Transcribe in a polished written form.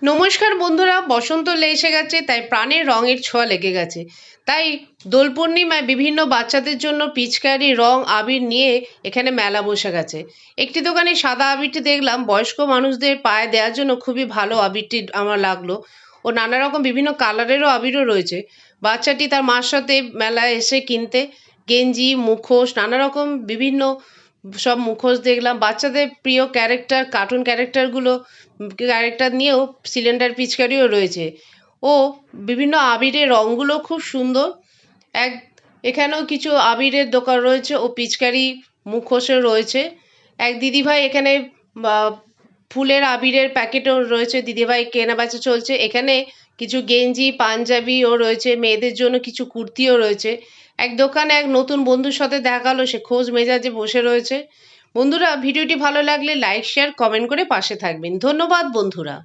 নমস্কার বন্ধুরা, বসন্ত এসে গেছে, তাই প্রাণের রঙের ছোঁয়া লেগে গেছে। তাই দোল পূর্ণিমায় বিভিন্ন বাচ্চাদের জন্য পিচকারি, রং, আবির নিয়ে এখানে মেলা বসে গেছে। একটি দোকানে সাদা আবিরটি দেখলাম, বয়স্ক মানুষদের পায়ে দেওয়ার জন্য খুবই ভালো আবিরটি আমার লাগলো। ও নানা রকম বিভিন্ন কালারেরও আবিরও রয়েছে। বাচ্চাটি তার মার সাথে মেলায় এসে কিনতে গেঞ্জি, মুখোশ, নানা রকম বিভিন্ন সব মুখোশ দেখলাম। বাচ্চাদের প্রিয় ক্যারেক্টার, কার্টুন ক্যারেক্টারগুলো ক্যারেক্টার নিয়েও সিলিন্ডার পিচকারিও রয়েছে। ও বিভিন্ন আবিরের রঙগুলো খুব সুন্দর। এক এখানেও কিছু আবিরের দোকান রয়েছে ও পিচকারি, মুখোশও রয়েছে। এক দিদিভাই এখানে বা ফুলের আবিরের প্যাকেটও রয়েছে, দিদিভাই কেনাবেচা চলছে। এখানে কিছু গেঞ্জি, পাঞ্জাবিও রয়েছে, মেয়েদের জন্য কিছু কুর্তিও রয়েছে। এক দোকানে এক নতুন বন্ধুর সাথে দেখা হলো, সে খোঁজ মেজাজে বসে রয়েছে। বন্ধুরা, ভিডিওটি ভালো লাগলে লাইক, শেয়ার, কমেন্ট করে পাশে থাকবেন। ধন্যবাদ বন্ধুরা।